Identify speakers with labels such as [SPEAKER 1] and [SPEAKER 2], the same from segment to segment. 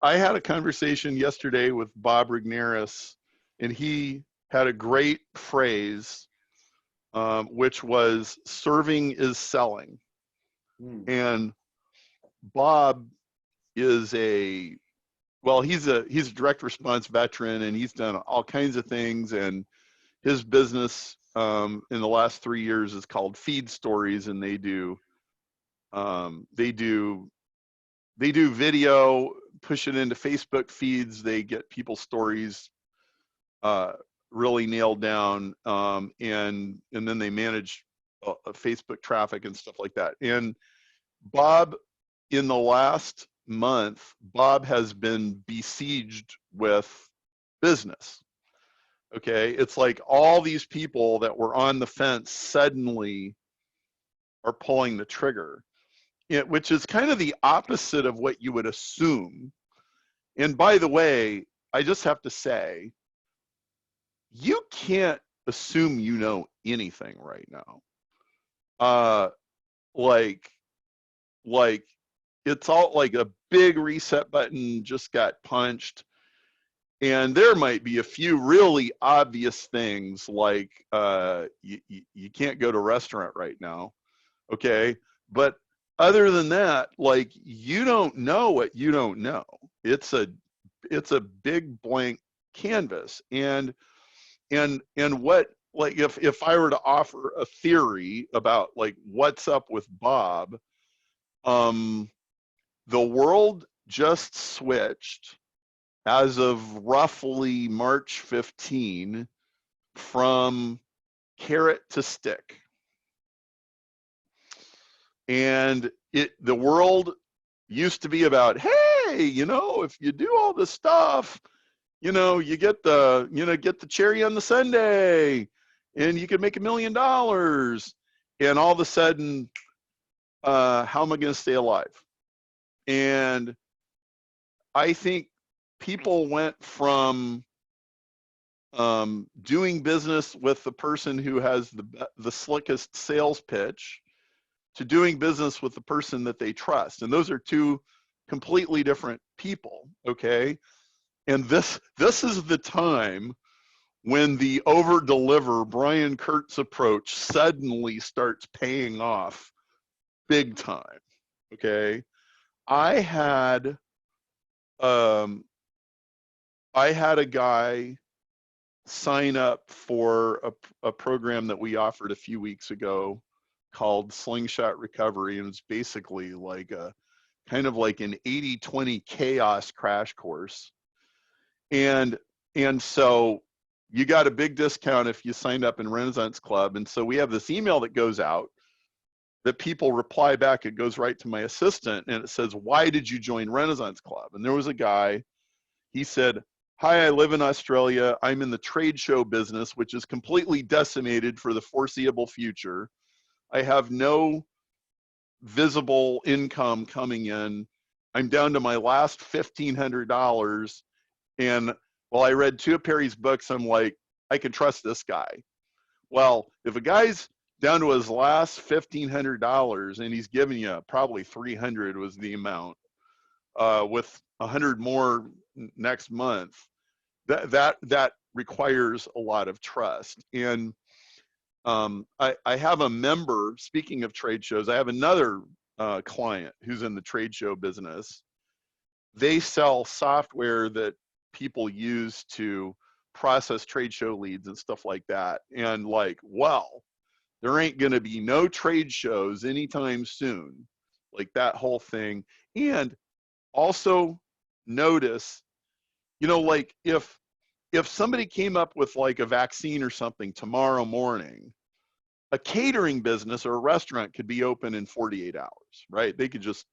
[SPEAKER 1] I had a conversation yesterday with Bob Rigneris, and he had a great phrase, which was "serving is selling."
[SPEAKER 2] Hmm.
[SPEAKER 1] And Bob is he's a direct response veteran, and he's done all kinds of things. And his business in the last 3 years is called Feed Stories, and they do video, push it into Facebook feeds. They get people's stories uh, really nailed down, and then they manage Facebook traffic and stuff like that. And Bob, in the last month, Bob has been besieged with business. Okay, it's like all these people that were on the fence suddenly are pulling the trigger, which is kind of the opposite of what you would assume. And by the way, I just have to say, you can't assume you know anything right now. Uh, like, like it's all like a big reset button just got punched. And there might be a few really obvious things like you can't go to a restaurant right now, okay? But other than that, like, you don't know what you don't know. It's a big blank canvas. And what, like, if I were to offer a theory about like what's up with Bob, the world just switched as of roughly March 15 from carrot to stick. And the world used to be about, hey, if you do all this stuff, you get the cherry on the sundae, and you can make $1 million. And all of a sudden, how am I going to stay alive? And I think people went from doing business with the person who has the slickest sales pitch to doing business with the person that they trust. And those are two completely different people, okay? And this is the time when the over-deliver Brian Kurtz approach suddenly starts paying off big time, okay? I had a guy sign up for a program that we offered a few weeks ago called Slingshot Recovery, and it's basically like a kind of like an 80-20 chaos crash course. And so you got a big discount if you signed up in Renaissance Club. And so we have this email that goes out that people reply back. It goes right to my assistant, and it says, why did you join Renaissance Club? And there was a guy, he said, hi, I live in Australia. I'm in the trade show business, which is completely decimated for the foreseeable future. I have no visible income coming in. I'm down to my last $1,500. And while I read two of Perry's books, I'm like, I can trust this guy. Well, if a guy's down to his last $1,500 and he's giving you probably 300 was the amount, with 100 more next month, that requires a lot of trust. And I have a member, speaking of trade shows, I have another client who's in the trade show business. They sell software that people use to process trade show leads and stuff like that. And like, well, there ain't gonna be no trade shows anytime soon, like that whole thing. And also notice, like if somebody came up with like a vaccine or something tomorrow morning, a catering business or a restaurant could be open in 48 hours, right? They could just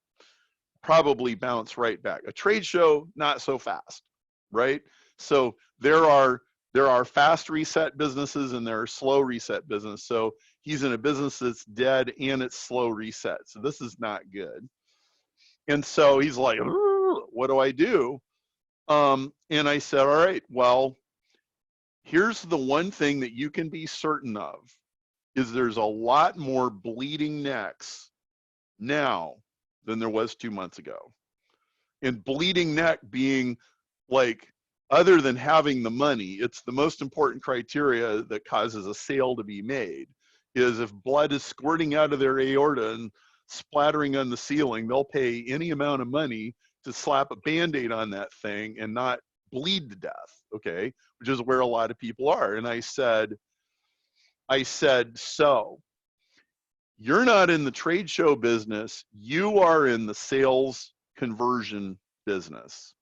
[SPEAKER 1] probably bounce right back. A trade show, not so fast, right? So there are fast reset businesses and there are slow reset business. So he's in a business that's dead and it's slow reset. So this is not good. And so he's like, what do I do? And I said, all right, well, here's the one thing that you can be certain of, is there's a lot more bleeding necks now than there was 2 months ago. And bleeding neck being like, other than having the money, it's the most important criteria that causes a sale to be made, is if blood is squirting out of their aorta and splattering on the ceiling, they'll pay any amount of money to slap a Band-Aid on that thing and not bleed to death, okay? Which is where a lot of people are. And I said, so you're not in the trade show business, you are in the sales conversion business,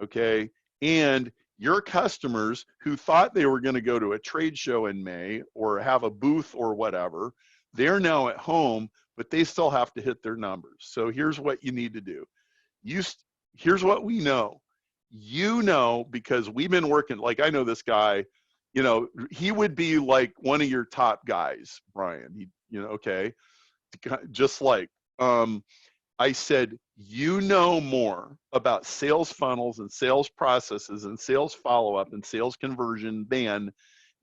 [SPEAKER 1] okay? And your customers who thought they were going to go to a trade show in May or have a booth or whatever, they're now at home, but they still have to hit their numbers. So here's what you need to do. Here's what we know. You know, because we've been working, like I know this guy, you know, he would be like one of your top guys, Brian, you know, okay? Just like, I said, you know more about sales funnels and sales processes and sales follow-up and sales conversion than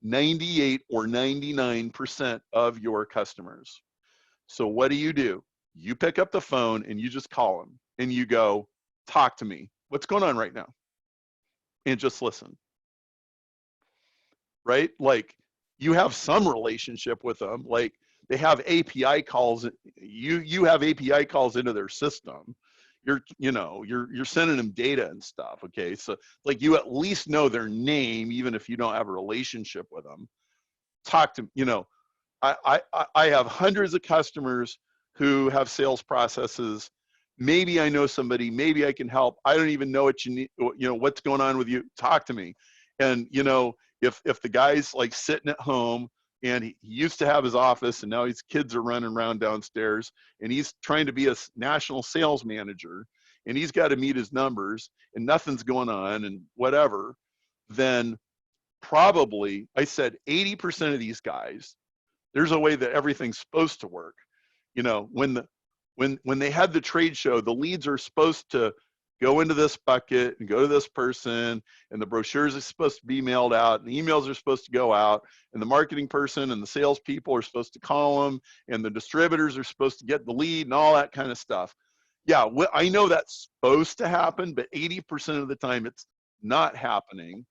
[SPEAKER 1] 98 or 99% of your customers. So what do? You pick up the phone and you just call them and you go, talk to me. What's going on right now? And just listen. Right? Like, you have some relationship with them. Like, they have API calls. You have API calls into their system. You're sending them data and stuff. Okay, so like, you at least know their name, even if you don't have a relationship with them. Talk to, you know, I have hundreds of customers who have sales processes. Maybe I know somebody. Maybe I can help. I don't even know what you need. You know, what's going on with you? Talk to me. And you know, if the guy's like sitting at home and he used to have his office and now his kids are running around downstairs and he's trying to be a national sales manager and he's got to meet his numbers and nothing's going on and whatever, then probably, I said 80% of these guys, there's a way that everything's supposed to work. You know, when they had the trade show, the leads are supposed to go into this bucket and go to this person, and the brochures are supposed to be mailed out, and the emails are supposed to go out, and the marketing person and the salespeople are supposed to call them, and the distributors are supposed to get the lead and all that kind of stuff. Yeah, I know that's supposed to happen, but 80% of the time it's not happening.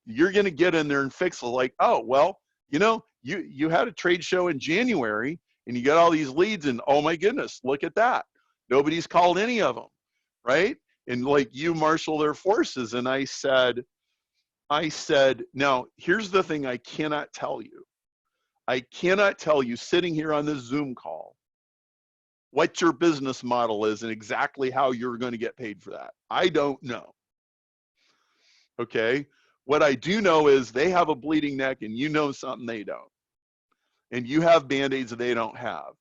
[SPEAKER 1] You're going to get in there and fix it like, oh, well, you know, you had a trade show in January and you got all these leads and oh my goodness, look at that. Nobody's called any of them, right? And like, you marshal their forces. And I said, now here's the thing I cannot tell you. I cannot tell you sitting here on this Zoom call what your business model is and exactly how you're going to get paid for that. I don't know. Okay. What I do know is they have a bleeding neck and you know something they don't. And you have Band-Aids that they don't have.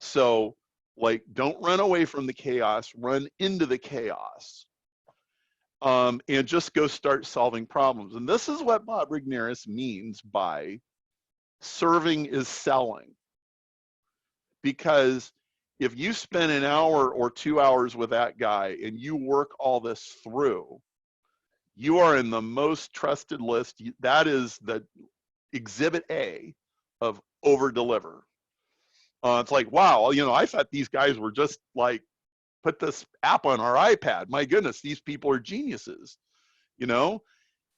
[SPEAKER 1] So like, don't run away from the chaos, run into the chaos. And just go start solving problems. And this is what Bob Rigneris means by serving is selling. Because if you spend an hour or 2 hours with that guy and you work all this through, you are in the most trusted list. That is the exhibit A of over-deliver. It's like, wow, you know, I thought these guys were just like, put this app on our iPad. My goodness, these people are geniuses. You know,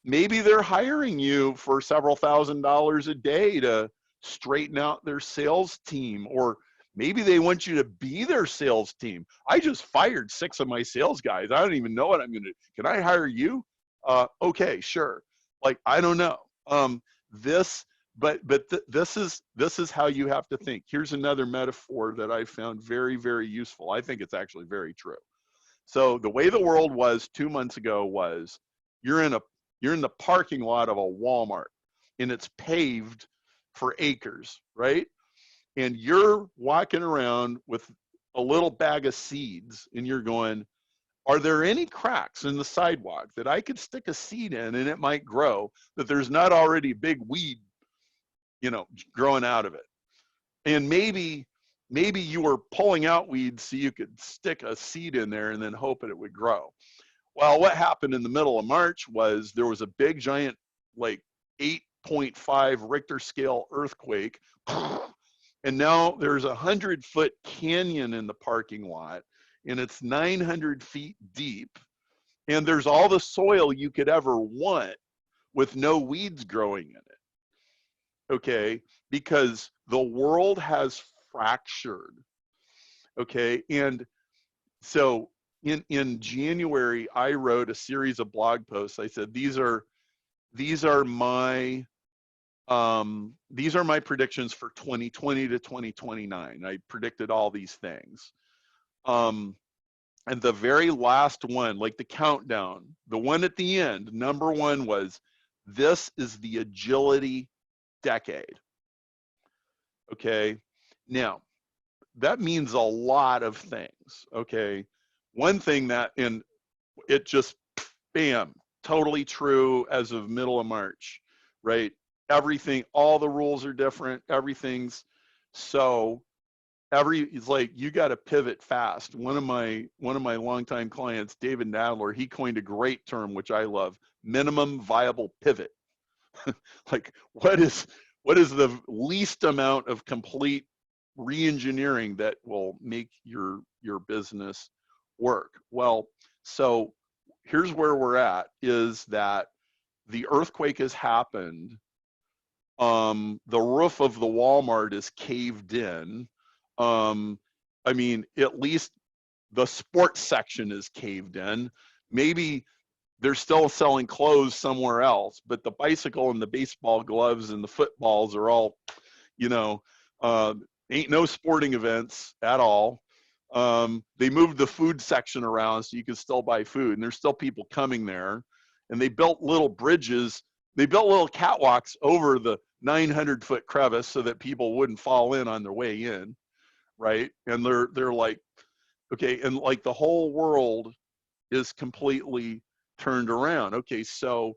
[SPEAKER 1] maybe they're hiring you for several $1,000s a day to straighten out their sales team, or maybe they want you to be their sales team. I just fired 6 of my sales guys. I don't even know what I'm going to, can I hire you? Okay, sure. Like, I don't know. This is how you have to think. Here's another metaphor that I found very, very useful. I think it's actually very true. So the way the world was 2 months ago was, you're in the parking lot of a Walmart and it's paved for acres, right? And you're walking around with a little bag of seeds and you're going, are there any cracks in the sidewalk that I could stick a seed in and it might grow, that there's not already a big weed, you know, growing out of it? And maybe you were pulling out weeds so you could stick a seed in there and then hope that it would grow. Well, what happened in the middle of March was there was a big giant, like 8.5 Richter scale earthquake. And now there's a 100-foot canyon in the parking lot. and it's 900 feet deep, and there's all the soil you could ever want with no weeds growing in it, okay? Because the world has fractured, okay? And so in January, I wrote a series of blog posts. I said, these are my predictions for 2020 to 2029. I predicted all these things. And the very last one, like the countdown, the one at the end, number one was, this is the agility decade. Okay. Now, that means a lot of things. Okay. One thing that, and it just, bam, totally true as of middle of March, right? Everything, all the rules are different. Everything's so, it's like, you got to pivot fast. One of my longtime clients, David Nadler, he coined a great term, which I love, minimum viable pivot. Like, what is the least amount of complete re-engineering that will make your business work? Well, so here's where we're at, is that the earthquake has happened. The roof of the Walmart is caved in. I mean, at least the sports section is caved in. Maybe they're still selling clothes somewhere else, but the bicycle and the baseball gloves and the footballs are all, you know, ain't no sporting events at all. They moved the food section around so you can still buy food, and there's still people coming there. And they built little bridges. They built little catwalks over the 900-foot crevice so that people wouldn't fall in on their way in, right? And they're like, okay, and like the whole world is completely turned around. Okay, so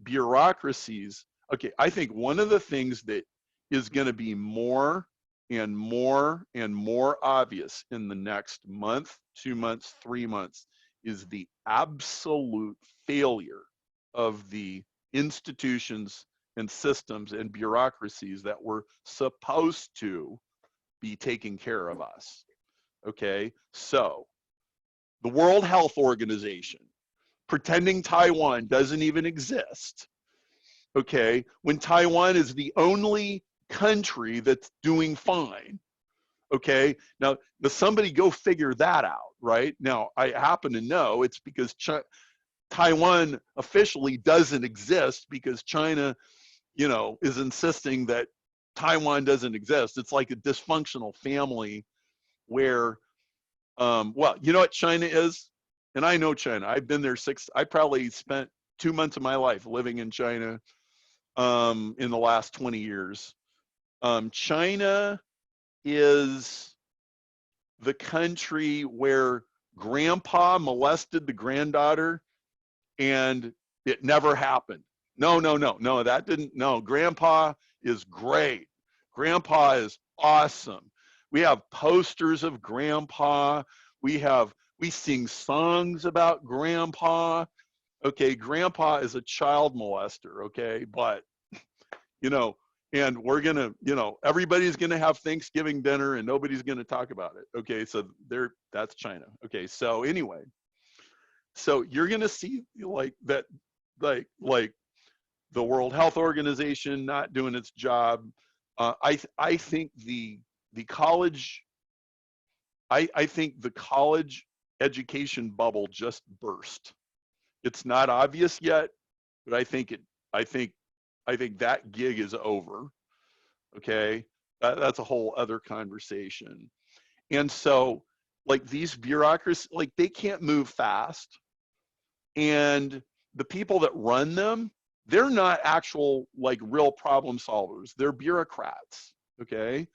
[SPEAKER 1] bureaucracies. Okay, I think one of the things that is going to be more and more and more obvious in the next month, 2 months, 3 months is the absolute failure of the institutions and systems and bureaucracies that were supposed to be taking care of us. Okay, so the World Health Organization, pretending Taiwan doesn't even exist, okay, when Taiwan is the only country that's doing fine, okay? Now, somebody go figure that out, right? Now, I happen to know it's because Taiwan officially doesn't exist because China, you know, is insisting that Taiwan doesn't exist. It's like a dysfunctional family where, well, you know what China is? And I know China. I've been there I probably spent 2 months of my life living in China in the last 20 years. China is the country where grandpa molested the granddaughter and it never happened. No, that didn't, no, grandpa is great. Grandpa is awesome. We have posters of grandpa. We sing songs about grandpa. Okay, grandpa is a child molester, okay? But, you know, and we're gonna, you know, everybody's gonna have Thanksgiving dinner and nobody's gonna talk about it. Okay, so that's China. Okay, so anyway, so you're gonna see like that, like the World Health Organization not doing its job. I think the college, I think the college education bubble just burst. It's not obvious yet, but I think that gig is over. Okay, that's a whole other conversation. And so, like, these bureaucracies, like, they can't move fast, and the people that run them, they're not actual, like, real problem solvers. They're bureaucrats. Okay,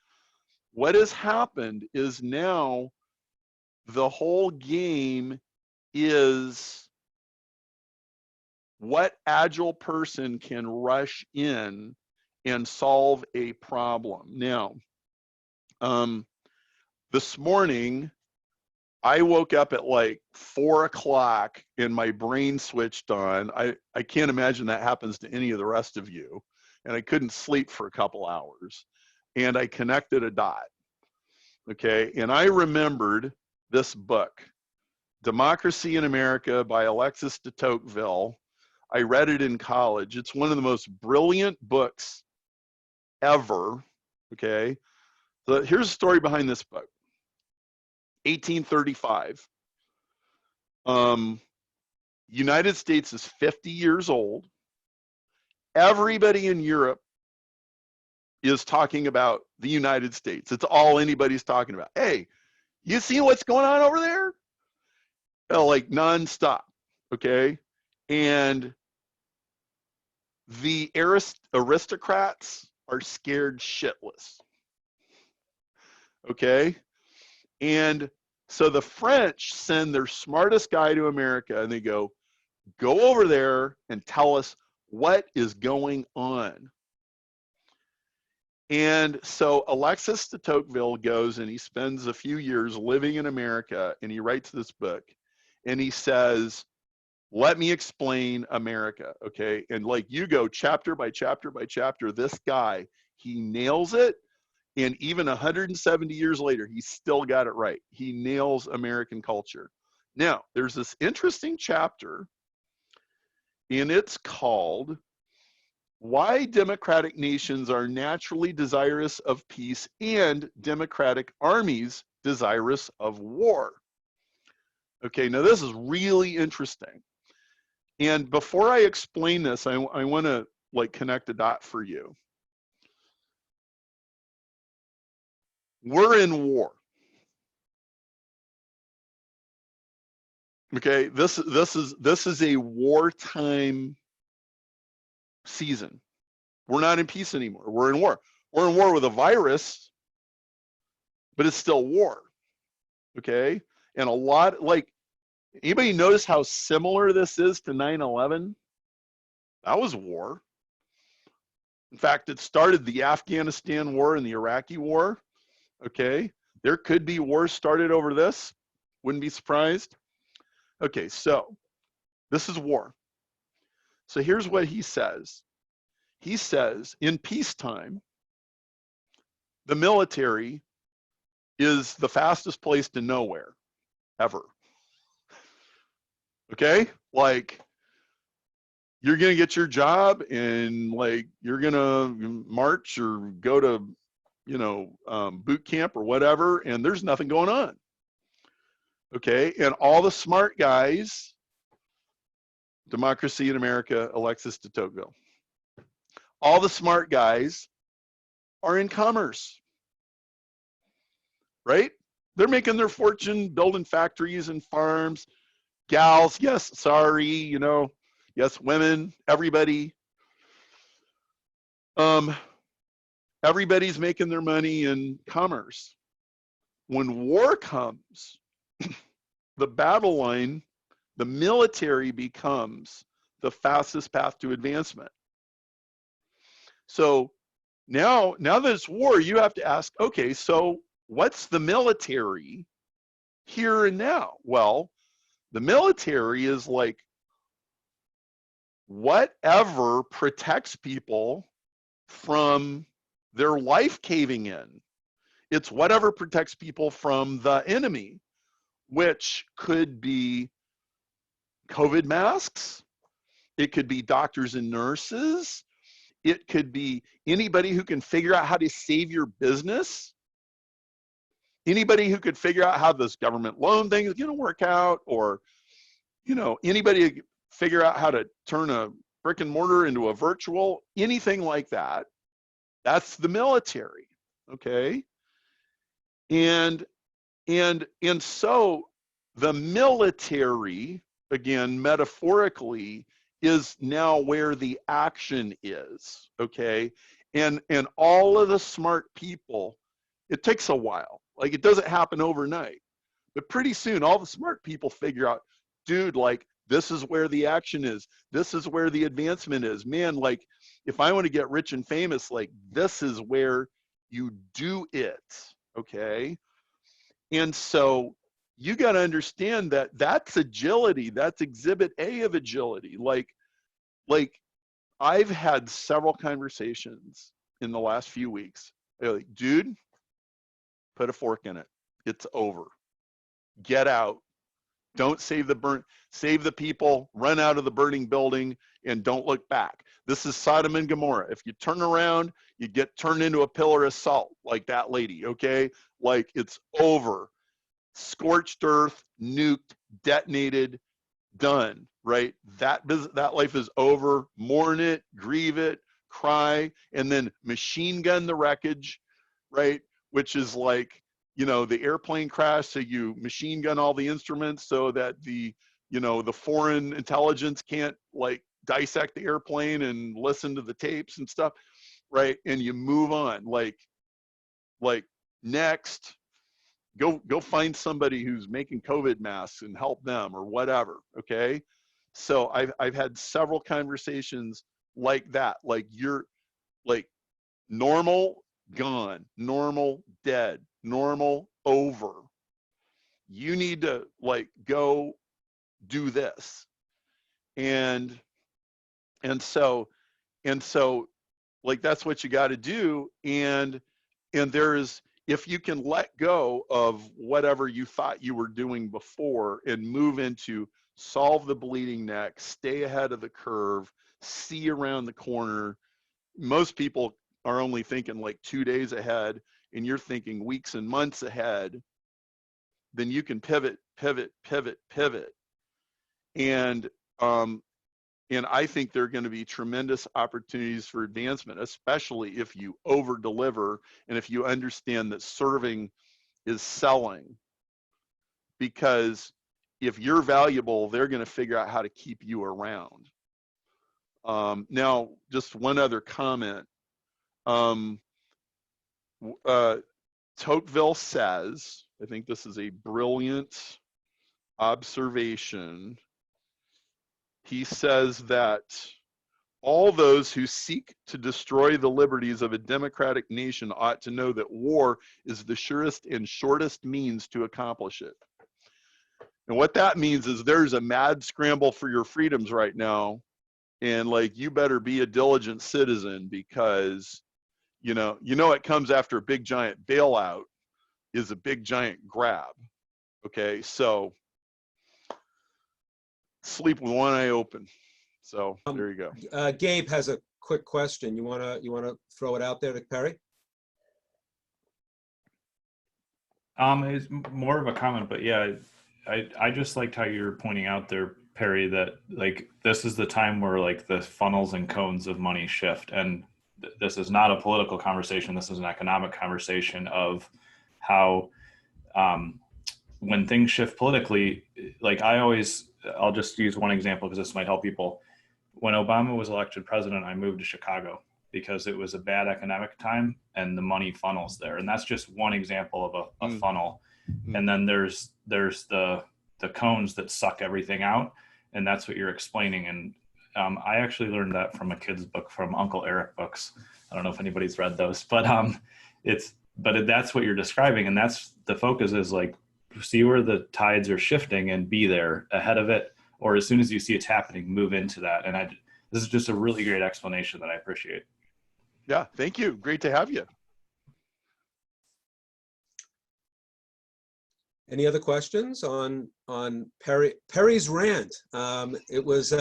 [SPEAKER 1] what has happened is now the whole game is what agile person can rush in and solve a problem. Now, this morning, I woke up at like 4 o'clock and my brain switched on. I can't imagine that happens to any of the rest of you. And I couldn't sleep for a couple hours. And I connected a dot. Okay, and I remembered this book, Democracy in America by Alexis de Tocqueville. I read it in college. It's one of the most brilliant books ever. Okay. So here's the story behind this book. 1835. United States is 50 years old. Everybody in Europe is talking about the United States. It's all anybody's talking about. Hey, you see what's going on over there? Like nonstop. Okay. And the aristocrats are scared shitless. Okay. And so the French send their smartest guy to America and they go over there and tell us what is going on. And so Alexis de Tocqueville goes and he spends a few years living in America and he writes this book and he says, let me explain America, okay? And like you go chapter by chapter by chapter, this guy, he nails it. And even 170 years later, he still got it right. He nails American culture. Now, there's this interesting chapter, and it's called Why Democratic Nations Are Naturally Desirous of Peace and Democratic Armies Desirous of War. Okay, now this is really interesting. And before I explain this, I want to like connect a dot for you. We're in war. Okay, this is a wartime season. We're not in peace anymore. We're in war. We're in war with a virus, but it's still war. Okay, and a lot, like, anybody notice how similar this is to 9/11? That was war. In fact, it started the Afghanistan war and the Iraqi war. Okay, there could be wars started over this. Wouldn't be surprised. Okay, so this is war. So here's what he says. He says, in peacetime, the military is the fastest place to nowhere, ever. Okay? Like, you're going to get your job and like, you're going to march or go to, you know, boot camp or whatever, and there's nothing going on. Okay? And all the smart guys, Democracy in America, Alexis de Tocqueville. All the smart guys are in commerce, right? They're making their fortune building factories and farms. Gals, yes, sorry, you know, yes, women, everybody. Everybody's making their money in commerce. When war comes, the battle line, the military becomes the fastest path to advancement. So now that it's war, you have to ask, okay, so what's the military here and now? Well, the military is like whatever protects people from their life caving in. It's whatever protects people from the enemy, which could be COVID masks. It could be doctors and nurses. It could be anybody who can figure out how to save your business. Anybody who could figure out how this government loan thing is going to work out, or, you know, anybody who could figure out how to turn a brick and mortar into a virtual, anything like that. That's the military, okay? And so the military, again, metaphorically, is now where the action is, okay? And all of the smart people, it takes a while. Like, it doesn't happen overnight. But pretty soon, all the smart people figure out, dude, like, this is where the action is. This is where the advancement is. Man, like, if I want to get rich and famous, like, this is where you do it, okay? And so you got to understand that that's agility. That's exhibit A of agility. Like I've had several conversations in the last few weeks. They're like, dude, put a fork in it. It's over. get out. Don't save the people, run out of the burning building, and don't look back. This is Sodom and Gomorrah. If you turn around, you get turned into a pillar of salt like that lady, okay? Like, it's over. Scorched earth, nuked, detonated, done, right? That life is over. Mourn it, grieve it, cry, and then machine gun the wreckage, right? Which is like, the airplane crash, so you machine gun all the instruments so that the foreign intelligence can't like dissect the airplane and listen to the tapes and stuff, right? And you move on, like next, go find somebody who's making COVID masks and help them or whatever, okay? So I've had several conversations like that, like you're like normal, gone, normal, dead, normal, over. You need to like go do this. And so like that's what you got to do. And there's, if you can let go of whatever you thought you were doing before and move into solve the bleeding neck, stay ahead of the curve, see around the corner. Most people are only thinking like 2 days ahead, and you're thinking weeks and months ahead. Then you can pivot. And I think there are going to be tremendous opportunities for advancement, especially if you over deliver and if you understand that serving is selling. Because if you're valuable, they're going to figure out how to keep you around. Now, just one other comment. Tocqueville says, I think this is a brilliant observation. He says that all those who seek to destroy the liberties of a democratic nation ought to know that war is the surest and shortest means to accomplish it. And what that means is there's a mad scramble for your freedoms right now. And like, you better be a diligent citizen, because it comes after a big giant bailout is a big giant grab. Okay, so sleep with one eye open. So there you go.
[SPEAKER 2] Gabe has a quick question. You wanna throw it out there to Perry?
[SPEAKER 3] It's more of a comment, but yeah, I just liked how you're pointing out there, Perry, that like this is the time where like the funnels and cones of money shift, and this is not a political conversation. This is an economic conversation of how when things shift politically, like I'll just use one example because this might help people. When Obama was elected president, I moved to Chicago because it was a bad economic time and the money funnels there. And that's just one example of a funnel. And then there's the cones that suck everything out. And that's what you're explaining. And I actually learned that from a kid's book from Uncle Eric books. I don't know if anybody's read those, but that's what you're describing. And that's the focus, is like, see where the tides are shifting and be there ahead of it. Or as soon as you see it's happening, move into that. And this is just a really great explanation that I appreciate.
[SPEAKER 1] Yeah, thank you. Great to have you.
[SPEAKER 2] Any other questions on Perry's rant? It was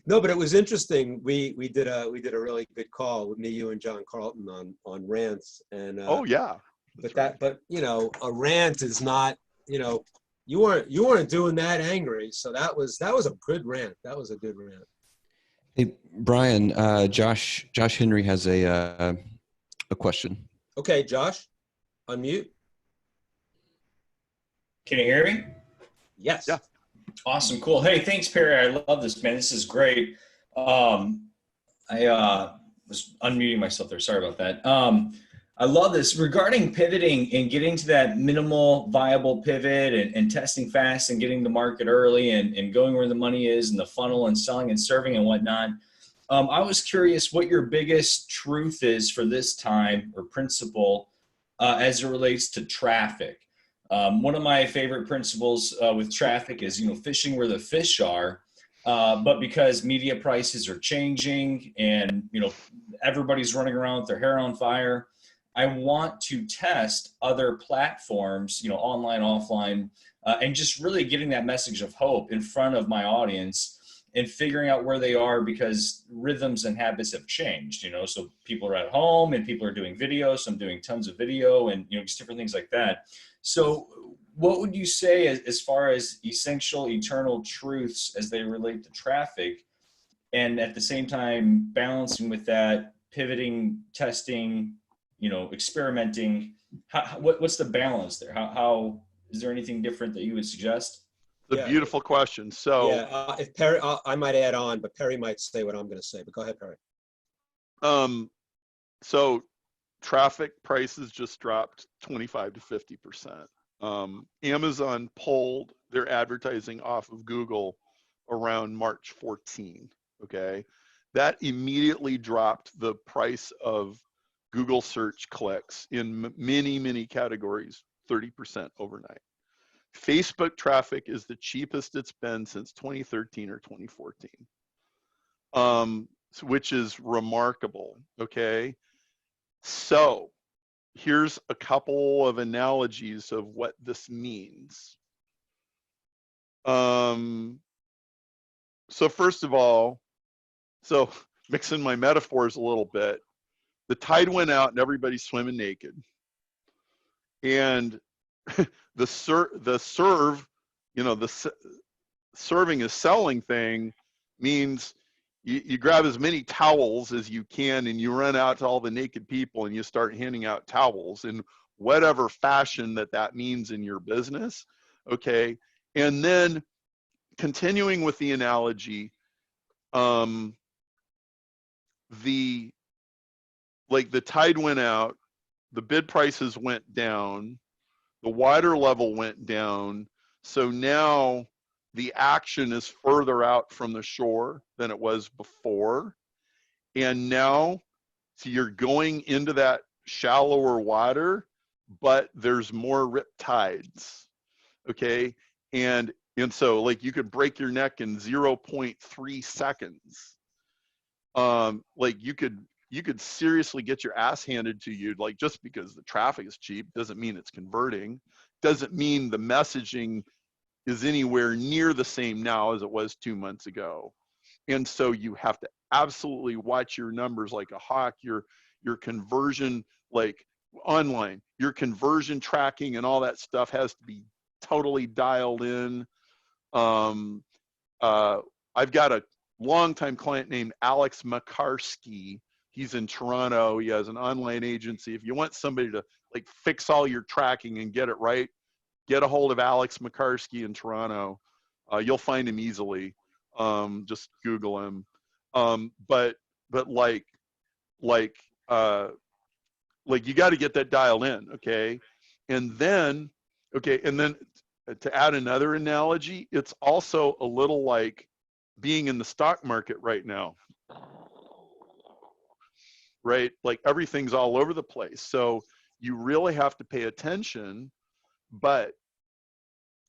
[SPEAKER 2] no, but it was interesting. We did a really good call with me, you, and John Carlton on rants. And
[SPEAKER 1] oh yeah,
[SPEAKER 2] but a rant is not, you weren't doing that angry. So that was a good rant. That was a good rant.
[SPEAKER 4] Hey, Brian, Josh Henry has a question.
[SPEAKER 2] Okay, Josh, unmute.
[SPEAKER 5] Can you hear me?
[SPEAKER 2] Yes.
[SPEAKER 1] Yeah.
[SPEAKER 5] Awesome. Cool. Hey, thanks, Perry. I love this, man. This is great. I was unmuting myself there. Sorry about that. I love this. Regarding pivoting and getting to that minimal viable pivot and testing fast and getting the market early and going where the money is and the funnel and selling and serving and whatnot. I was curious what your biggest truth is for this time, or principle, as it relates to traffic. One of my favorite principles with traffic is, fishing where the fish are. But because media prices are changing and, everybody's running around with their hair on fire, I want to test other platforms, online, offline, and just really getting that message of hope in front of my audience and figuring out where they are, because rhythms and habits have changed, you know, so people are at home and people are doing videos. So I'm doing tons of video and, you know, just different things like that. So what would you say as far as essential, eternal truths as they relate to traffic, and at the same time balancing with that, pivoting, testing, you know, experimenting? What's the balance there? How is there anything different that you would suggest?
[SPEAKER 1] The
[SPEAKER 2] Yeah.
[SPEAKER 1] beautiful question. So
[SPEAKER 2] Yeah, if Perry, I might add on, but Perry might say what I'm going to say. But go ahead, Perry.
[SPEAKER 1] so traffic prices just dropped 25 to 50%. Amazon pulled their advertising off of Google around March 14. Okay, that immediately dropped the price of Google search clicks in many categories 30% overnight. Facebook traffic is the cheapest it's been since 2013 or 2014, which is remarkable. Okay, so here's a couple of analogies of what this means. So first of all, so mixing my metaphors a little bit, the tide went out and everybody's swimming naked. And the serve, you know, the serving is selling thing means you grab as many towels as you can and you run out to all the naked people and you start handing out towels in whatever fashion that means in your business. Okay. And then continuing with the analogy, the tide went out, the bid prices went down, the water level went down. So now the action is further out from the shore than it was before. And now, so you're going into that shallower water, but there's more rip tides. Okay. And so like you could break your neck in 0.3 seconds. Like you could seriously get your ass handed to you, like just because the traffic is cheap doesn't mean it's converting, doesn't mean the messaging is anywhere near the same now as it was 2 months ago. And so you have to absolutely watch your numbers like a hawk, your conversion, like online, your conversion tracking and all that stuff has to be totally dialed in. I've got a longtime client named Alex Makarski. He's in Toronto. He has an online agency. If you want somebody to like fix all your tracking and get it right, get a hold of Alex Makarski in Toronto. You'll find him easily. Just Google him. But like you got to get that dialed in, okay? And then to add another analogy, it's also a little like being in the stock market right now. Right? Like everything's all over the place. So you really have to pay attention, but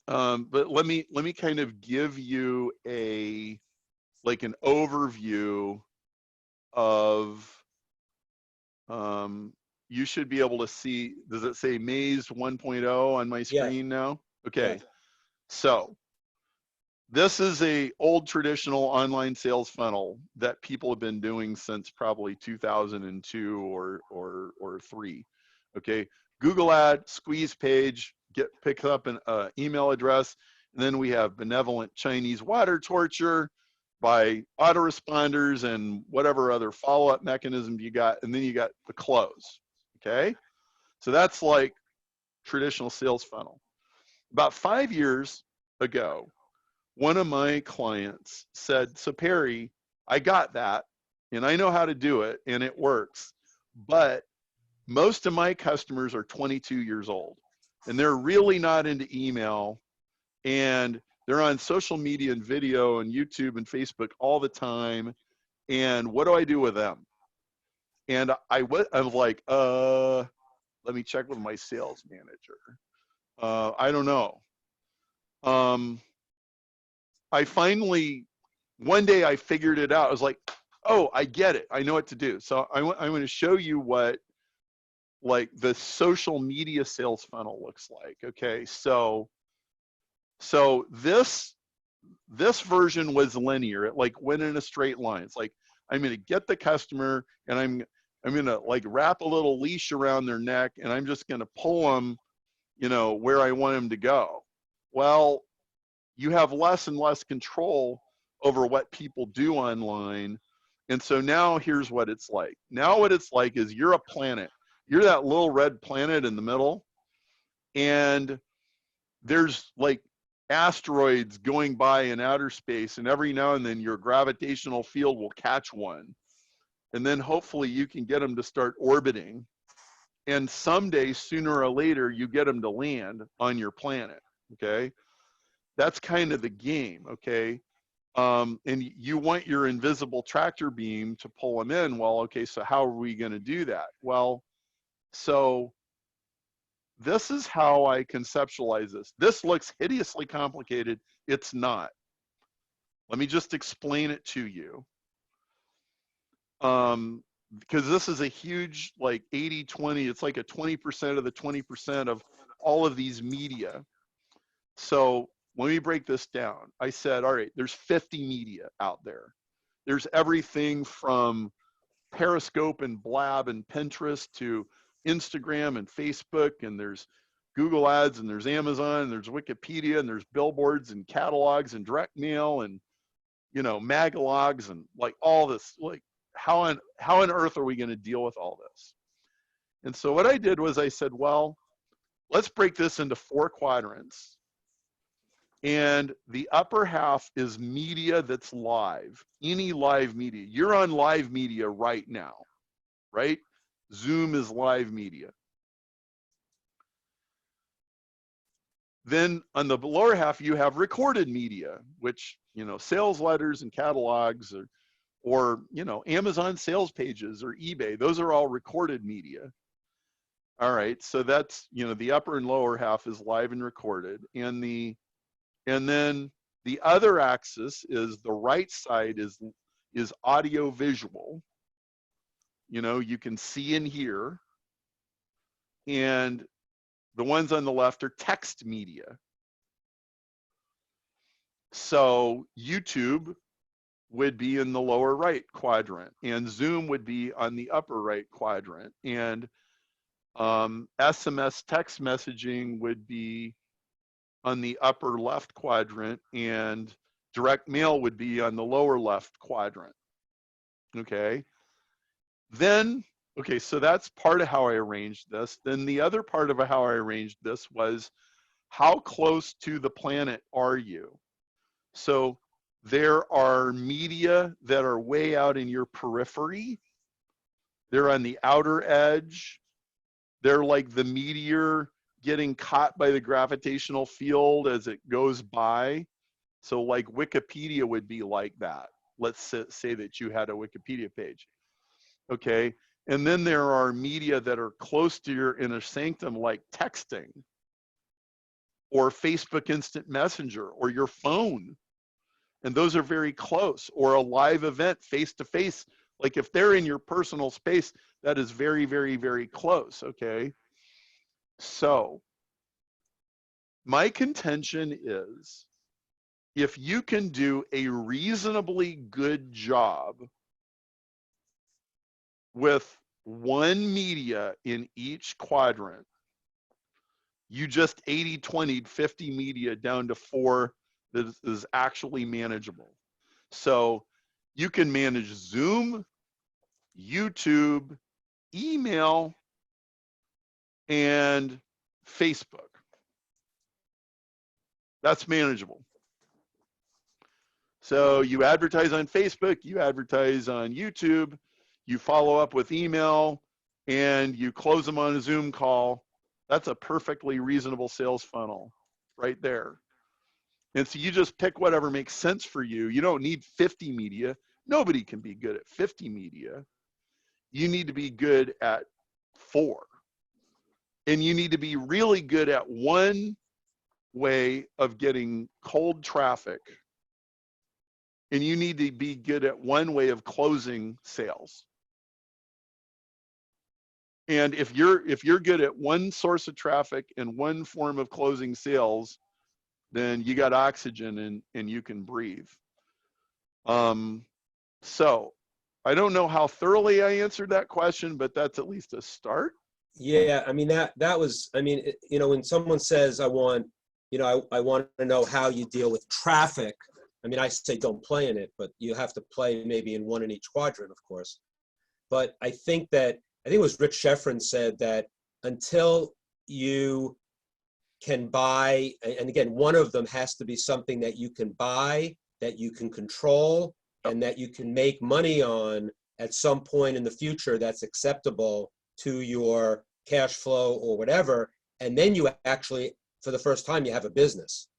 [SPEAKER 1] let me kind of give you an overview of, you should be able to see, does it say Maze 1.0 on my screen now? Okay.
[SPEAKER 2] Yeah.
[SPEAKER 1] So this is a old traditional online sales funnel that people have been doing since probably 2002 or 3. Okay, Google ad, squeeze page, picks up an email address, and then we have benevolent Chinese water torture by autoresponders and whatever other follow-up mechanism you got, and then you got the close. Okay, so that's like traditional sales funnel. About 5 years ago, one of my clients said, so Perry, I got that and I know how to do it and it works, but most of my customers are 22 years old and they're really not into email and they're on social media and video and YouTube and Facebook all the time. And what do I do with them? And I was like, let me check with my sales manager. I don't know. I finally, one day I figured it out. I was like, oh, I get it. I know what to do. So I'm going to show you what like the social media sales funnel looks like. Okay. So So this version was linear. It like went in a straight line. It's like, I'm going to get the customer and I'm going to like wrap a little leash around their neck and I'm just going to pull them, you know, where I want them to go. Well, you have less and less control over what people do online. And so now here's what it's like. Now what it's like is you're a planet. You're that little red planet in the middle, and there's like asteroids going by in outer space, and every now and then your gravitational field will catch one. And then hopefully you can get them to start orbiting. And someday, sooner or later, you get them to land on your planet, okay? That's kind of the game, okay? And you want your invisible tractor beam to pull them in. Well, okay, so how are we gonna do that? Well, so this is how I conceptualize this. This looks hideously complicated. It's not. Let me just explain it to you. Because this is a huge, like 80-20, it's like a 20% of the 20% of all of these media. So let me break this down. I said, all right, there's 50 media out there. There's everything from Periscope and Blab and Pinterest to Instagram and Facebook, and there's Google Ads, and there's Amazon, and there's Wikipedia, and there's billboards and catalogs and direct mail and, you know, magalogs and like all this. Like, how on earth are we going to deal with all this? And so what I did was I said, well, let's break this into 4 quadrants. And the upper half is media that's live, any live media. You're on live media right now, right? Zoom is live media. Then on the lower half, you have recorded media, which, you know, sales letters and catalogs, or you know, Amazon sales pages or eBay. Those are all recorded media. All right, so that's, you know, the upper and lower half is live and recorded, and then the other axis is the right side is audio visual. You know, you can see and hear, and the ones on the left are text media. So YouTube would be in the lower right quadrant, and Zoom would be on the upper right quadrant, and SMS text messaging would be on the upper left quadrant, and direct mail would be on the lower left quadrant. Okay. Then, okay, so that's part of how I arranged this. Then the other part of how I arranged this was, how close to the planet are you? So there are media that are way out in your periphery. They're on the outer edge. They're like the meteor getting caught by the gravitational field as it goes by. So like Wikipedia would be like that. Let's say that you had a Wikipedia page. Okay, and then there are media that are close to your inner sanctum, like texting or Facebook Instant Messenger or your phone. And those are very close, or a live event face-to-face. Like if they're in your personal space, that is very, very, very close, okay? So my contention is, if you can do a reasonably good job with one media in each quadrant, you just 80-20'd 50 media down to 4 that is actually manageable. So you can manage Zoom, YouTube, email, and Facebook. That's manageable. So you advertise on Facebook, you advertise on YouTube, you follow up with email, and you close them on a Zoom call. That's a perfectly reasonable sales funnel right there. And so you just pick whatever makes sense for you. You don't need 50 media. Nobody can be good at 50 media. You need to be good at 4. And you need to be really good at one way of getting cold traffic. And you need to be good at one way of closing sales. And if you're good at one source of traffic and one form of closing sales, then you got oxygen and you can breathe. So I don't know how thoroughly I answered that question, but that's at least a start.
[SPEAKER 2] Yeah, I mean, that was, I mean, you know, when someone says, I want to know how you deal with traffic. I mean, I say don't play in it, but you have to play maybe in one in each quadrant, of course. But I think it was Rich Sheffrin said that until you can buy, and again, one of them has to be something that you can buy, that you can control, and that you can make money on at some point in the future that's acceptable to your cash flow or whatever. And then you actually, for the first time, you have a business.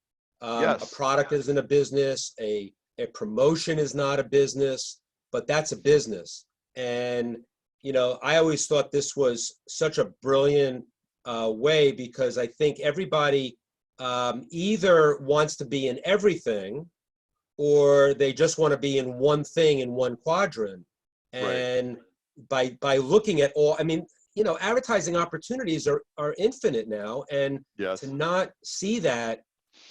[SPEAKER 1] Yes.
[SPEAKER 2] A product isn't a business, a promotion is not a business, but that's a business. And, you know, I always thought this was such a brilliant way, because I think everybody either wants to be in everything, or they just want to be in one thing in one quadrant. And by looking at all, I mean, you know, advertising opportunities are infinite now, and
[SPEAKER 1] Yes.
[SPEAKER 2] to not see that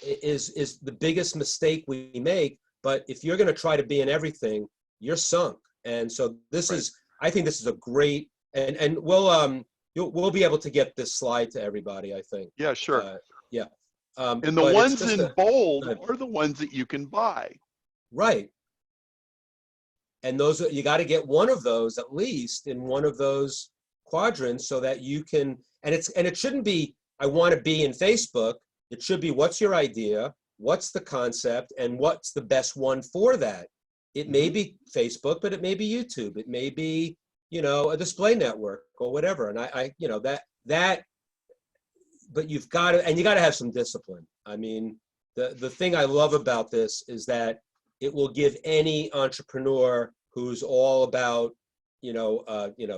[SPEAKER 2] is the biggest mistake we make. But if you're going to try to be in everything, you're sunk. And so this is, I think this is a great, and we'll be able to get this slide to everybody, I think.
[SPEAKER 1] Yeah, sure.
[SPEAKER 2] Yeah.
[SPEAKER 1] And the
[SPEAKER 2] but it's
[SPEAKER 1] ones
[SPEAKER 2] just
[SPEAKER 1] in bold are the ones that you can buy.
[SPEAKER 2] Right. And those you got to get one of those at least in one of those quadrants, so that you can, and it shouldn't be, I want to be in Facebook. It should be, what's your idea? What's the concept? And what's the best one for that? It may be Facebook, but it may be YouTube. It may be, you know, a display network or whatever. And I you know, that, but you've got to, and you got to have some discipline. I mean, the thing I love about this is that it will give any entrepreneur who's all about,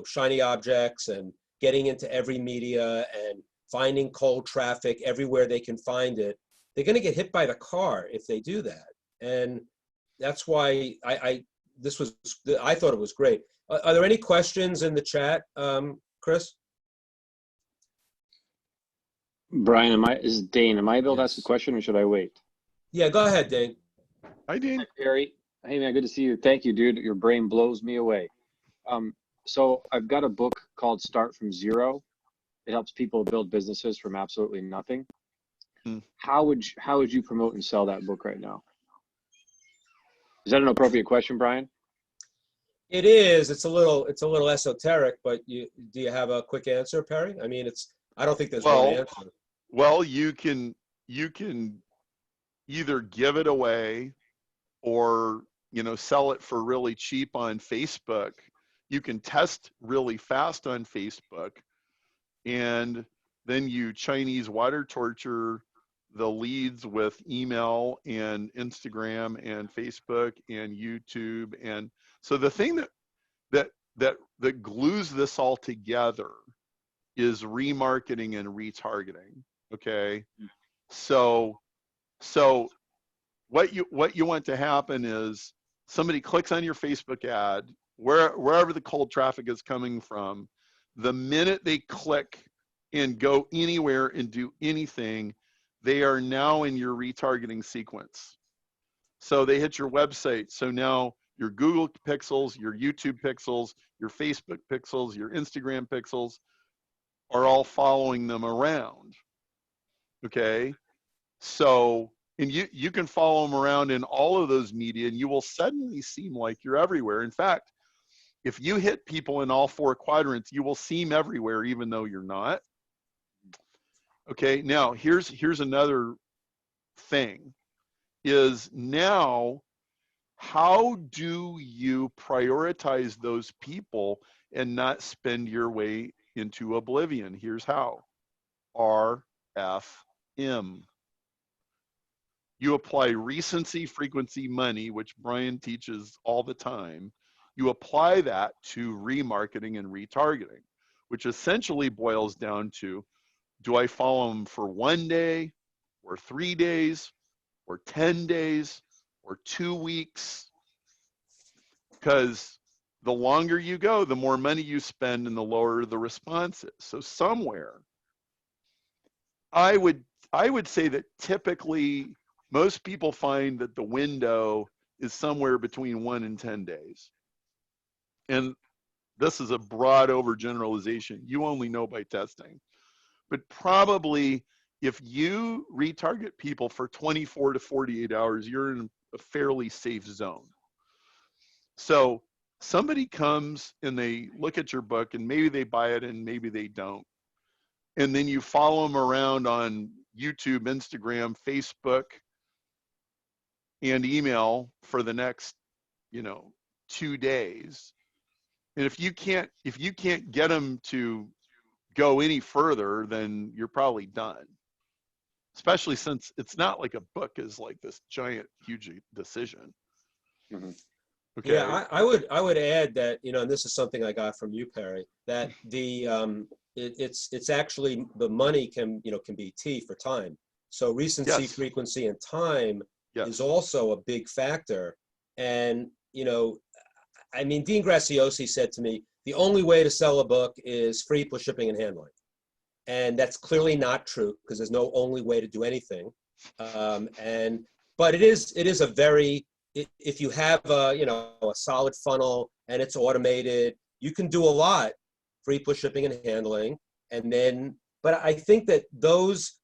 [SPEAKER 2] shiny objects and getting into every media and finding cold traffic everywhere they can find it. They're going to get hit by the car if they do that. And that's why I thought it was great. Are there any questions in the chat, Chris?
[SPEAKER 6] Brian, this is Dane. Am I able to ask a question, or should I wait?
[SPEAKER 2] Yeah, go ahead, Dane.
[SPEAKER 1] Hi, Dean.
[SPEAKER 6] Hi, Perry. Hey, man, good to see you. Thank you, dude. Your brain blows me away. So I've got a book called Start from Zero. It helps people build businesses from absolutely nothing. How would you promote and sell that book right now? Is that an appropriate question, Brian?
[SPEAKER 2] It is. It's a little esoteric, but do you have a quick answer, Perry? I mean, I don't think there's one answer.
[SPEAKER 1] Well, you can either give it away or, sell it for really cheap on Facebook. You can test really fast on Facebook, and then you Chinese water torture the leads with email and Instagram and Facebook and YouTube. And so the thing that glues this all together is remarketing and retargeting. Okay. So what you want to happen is somebody clicks on your Facebook ad, wherever the cold traffic is coming from. The minute they click and go anywhere and do anything, they are now in your retargeting sequence. So they hit your website. So now your Google pixels, your YouTube pixels, your Facebook pixels, your Instagram pixels are all following them around. Okay. So, and you can follow them around in all of those media, and you will suddenly seem like you're everywhere. In fact, if you hit people in all four quadrants, you will seem everywhere, even though you're not. Okay, now here's another thing, is now how do you prioritize those people and not spend your way into oblivion? Here's how. RFM. You apply recency, frequency, money, which Brian teaches all the time. You apply that to remarketing and retargeting, which essentially boils down to, do I follow them for 1 day or 3 days or 10 days or 2 weeks? Because the longer you go, the more money you spend and the lower the response is. So somewhere, I would I would say that typically most people find that the window is somewhere between 1 and 10 days. And this is a broad overgeneralization. You only know by testing. But probably if you retarget people for 24 to 48 hours, you're in a fairly safe zone. So somebody comes and they look at your book and maybe they buy it and maybe they don't. And then you follow them around on YouTube, Instagram, Facebook, and email for the next, 2 days. And if you can't get them to go any further, then you're probably done. Especially since it's not like a book is like this giant, huge decision.
[SPEAKER 6] Mhm.
[SPEAKER 1] Okay.
[SPEAKER 2] Yeah, I would add that, and this is something I got from you, Perry, that it's actually the money can be T for time. So recency,
[SPEAKER 1] Yes.
[SPEAKER 2] frequency, and time
[SPEAKER 1] Yes.
[SPEAKER 2] is also a big factor. And Dean Graziosi said to me, the only way to sell a book is free plus shipping and handling. And that's clearly not true because there's no only way to do anything. But it is a very, if you have a solid funnel and it's automated, you can do a lot, free plus shipping and handling. And then, but I think that those,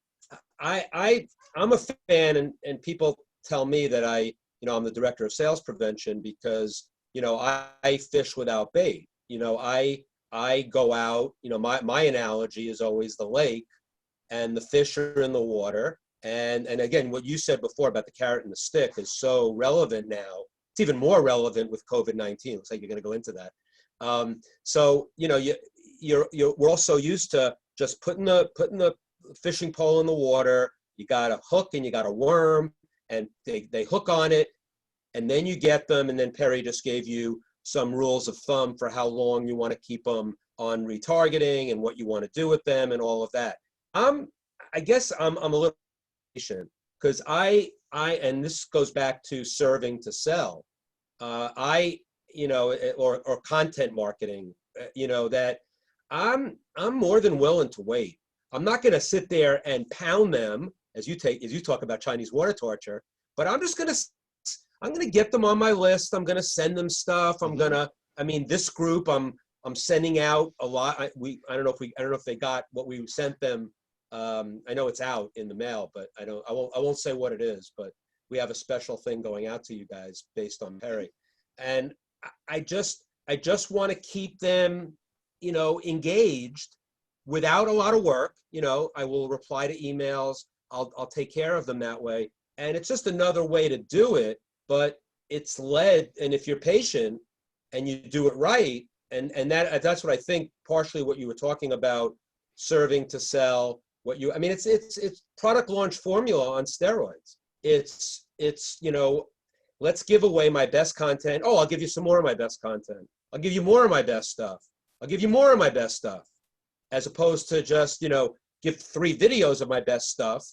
[SPEAKER 2] I'm a fan, and people tell me that I'm the director of sales prevention because, I fish without bait. I go out, my analogy is always the lake and the fish are in the water. And again, what you said before about the carrot and the stick is so relevant now. It's even more relevant with COVID-19. Looks like you're going to go into that. We're also used to just putting the fishing pole in the water. You got a hook and you got a worm, and they hook on it, and then you get them. And then Perry just gave you some rules of thumb for how long you want to keep them on retargeting and what you want to do with them and all of that. I guess I'm a little patient because and this goes back to serving to sell. Or content marketing, that I'm more than willing to wait. I'm not going to sit there and pound them as you talk about Chinese water torture, but I'm going to get them on my list. I'm going to send them stuff. This group, I'm sending out a lot. I don't know if they got what we sent them. I know it's out in the mail, but I won't say what it is, but we have a special thing going out to you guys based on Perry. And I just want to keep them, engaged without a lot of work. I will reply to emails. I'll take care of them that way. And it's just another way to do it, but it's led. And if you're patient and you do it right, and that's what I think partially what you were talking about, serving to sell. It's product launch formula on steroids. It's let's give away my best content. Oh, I'll give you some more of my best content. I'll give you more of my best stuff. I'll give you more of my best stuff. As opposed to just, give 3 videos of my best stuff,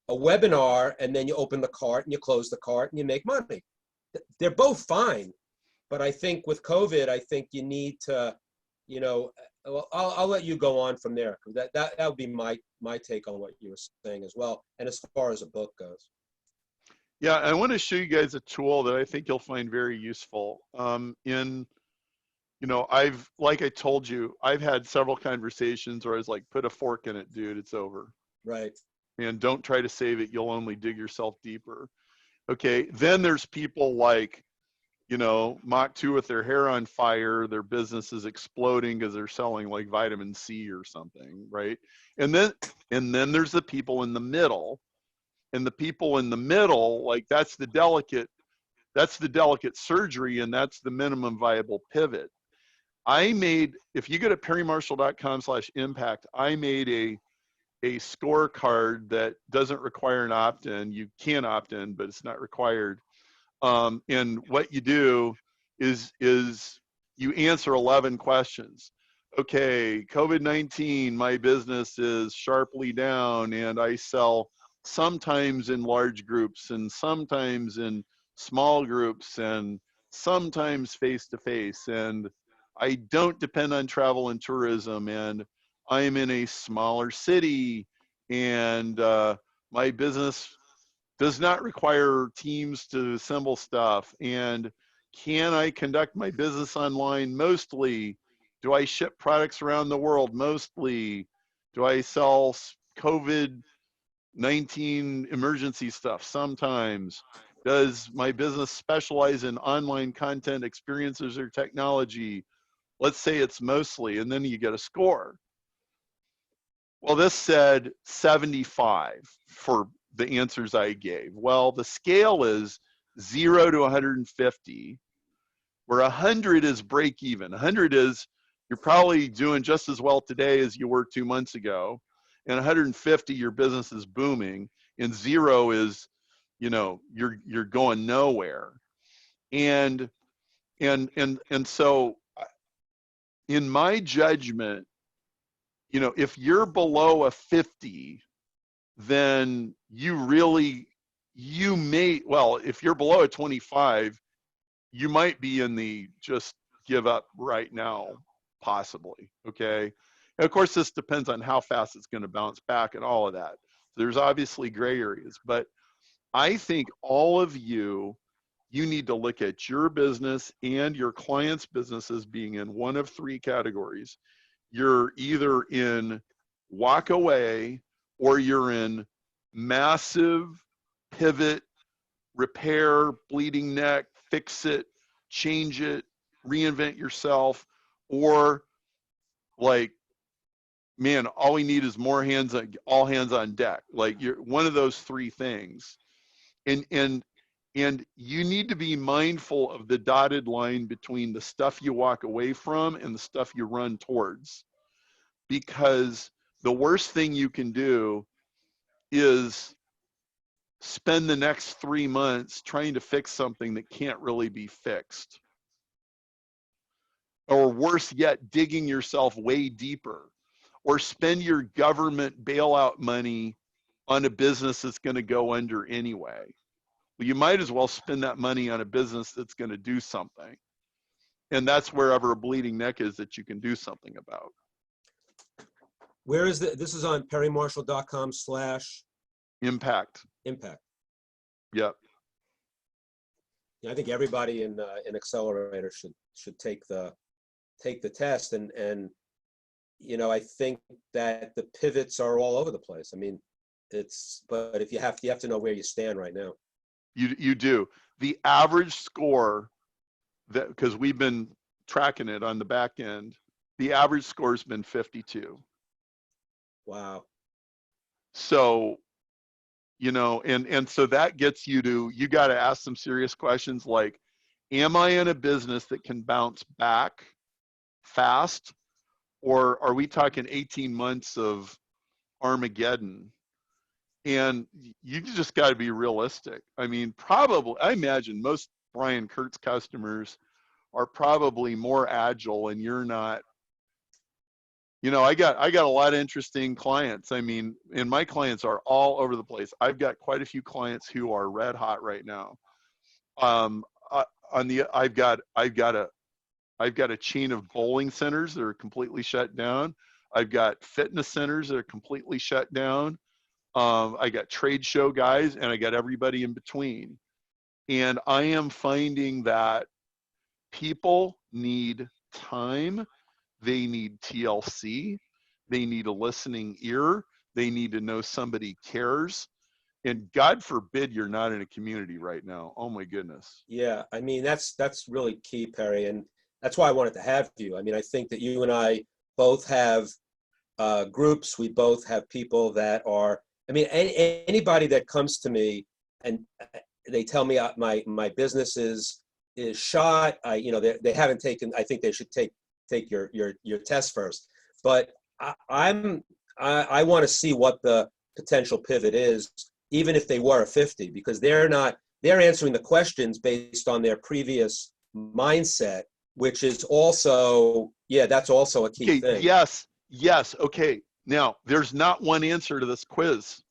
[SPEAKER 2] a webinar, and then you open the cart and you close the cart and you make money. They're both fine. But I think with COVID, I think you need to, I'll let you go on from there. That would be my take on what you were saying as well. And as far as a book goes.
[SPEAKER 1] Yeah, I want to show you guys a tool that I think you'll find very useful. Like I told you, I've had several conversations where I was like, put a fork in it, dude, it's over.
[SPEAKER 2] Right.
[SPEAKER 1] And don't try to save it. You'll only dig yourself deeper. Okay. Then there's people like, Mach 2 with their hair on fire, their business is exploding because they're selling like vitamin C or something. Right. And then there's the people in the middle. And the people in the middle, like that's the delicate surgery, and that's the minimum viable pivot. If you go to perrymarshall.com/impact, I made a scorecard that doesn't require an opt-in. You can opt in, but it's not required. And what you do is you answer 11 questions. Okay, COVID-19, my business is sharply down, and I sell sometimes in large groups and sometimes in small groups and sometimes face-to-face. And I don't depend on travel and tourism, and I'm in a smaller city, and my business does not require teams to assemble stuff, and can I conduct my business online mostly? Do I ship products around the world mostly? Do I sell COVID-19 emergency stuff sometimes? Does my business specialize in online content, experiences, or technology? Let's say it's mostly, and then you get a score. Well, this said 75 for the answers I gave. Well, the scale is 0 to 150, where 100 is break even. 100 is you're probably doing just as well today as you were 2 months ago. And 150, your business is booming. And 0 is, you know, you're going nowhere. And so in my judgment, you know, if you're below a 50, then you may, well, if you're below a 25, you might be in the just give up right now, possibly, okay? And of course, this depends on how fast it's gonna bounce back and all of that. There's obviously gray areas, but I think all of you need to look at your business and your clients' business as being in one of 3 categories. You're either in walk away, or you're in massive pivot, repair, bleeding neck, fix it, change it, reinvent yourself, or like, man, all we need is more hands on, all hands on deck. Like, you're one of those 3 things. And you need to be mindful of the dotted line between the stuff you walk away from and the stuff you run towards. Because the worst thing you can do is spend the next 3 months trying to fix something that can't really be fixed. Or worse yet, digging yourself way deeper. Or spend your government bailout money on a business that's going to go under anyway. Well, you might as well spend that money on a business that's going to do something. And that's wherever a bleeding neck is that you can do something about.
[SPEAKER 2] Where is this is on perrymarshall.com/impact.
[SPEAKER 1] Impact. Yep.
[SPEAKER 2] Yeah, I think everybody in Accelerator should take the test, and you know, I think that the pivots are all over the place. I mean, but if you have to know where you stand right now.
[SPEAKER 1] You do. The average score, that, because we've been tracking it on the back end, the average score has been 52.
[SPEAKER 2] Wow.
[SPEAKER 1] So, you know, and so that gets you to, you got to ask some serious questions like, am I in a business that can bounce back fast? Or are we talking 18 months of Armageddon? And you just got to be realistic. I mean, probably, I imagine most Brian Kurtz customers are probably more agile, and you're not. You know, I got a lot of interesting clients. I mean, and my clients are all over the place. I've got quite a few clients who are red hot right now. I've got a chain of bowling centers that are completely shut down. I've got fitness centers that are completely shut down. I got trade show guys, and I got everybody in between. And I am finding that people need time. They need TLC. They need a listening ear. They need to know somebody cares. And God forbid you're not in a community right now. Oh my goodness.
[SPEAKER 2] Yeah, I mean, that's really key, Perry. And that's why I wanted to have you. I mean, I think that you and I both have groups. We both have people that are, I mean, anybody that comes to me and they tell me my business is shot. You know, they haven't taken. I think they should take your test first. But I want to see what the potential pivot is, even if they were a 50, because they're answering the questions based on their previous mindset, which is also, yeah, that's also a key thing.
[SPEAKER 1] Yes. Okay. Now, there's not one answer to this quiz.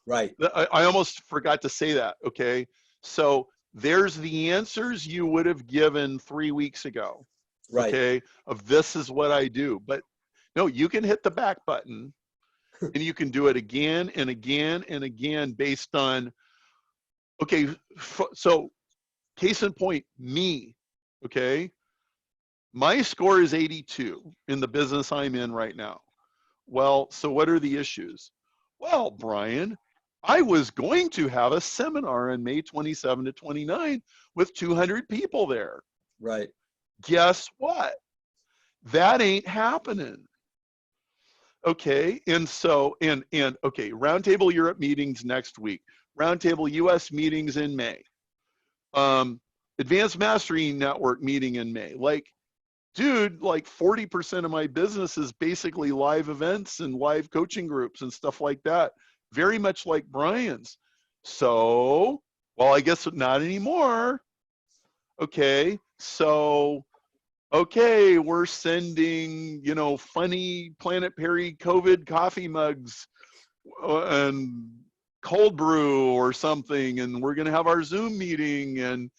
[SPEAKER 2] Right.
[SPEAKER 1] I almost forgot to say that. Okay. So there's the answers you would have given 3 weeks ago.
[SPEAKER 2] Right.
[SPEAKER 1] Okay. Of this is what I do. But no, you can hit the back button And you can do it again and again and again based on, okay, so case in point, me, okay? My score is 82 in the business I'm in right now. Well, so what are the issues? Well, Brian, I was going to have a seminar on May 27 to 29 with 200 people there.
[SPEAKER 2] Right.
[SPEAKER 1] Guess what? That ain't happening. Okay, and so, and okay, Roundtable Europe meetings next week. Roundtable US meetings in May. Advanced Mastery Network meeting in May. Like, dude, like 40% of my business is basically live events and live coaching groups and stuff like that. Very much like Brian's. So, well, I guess not anymore. Okay, so, okay, we're sending, you know, funny Planet Perry COVID coffee mugs and cold brew or something, and we're going to have our Zoom meeting, and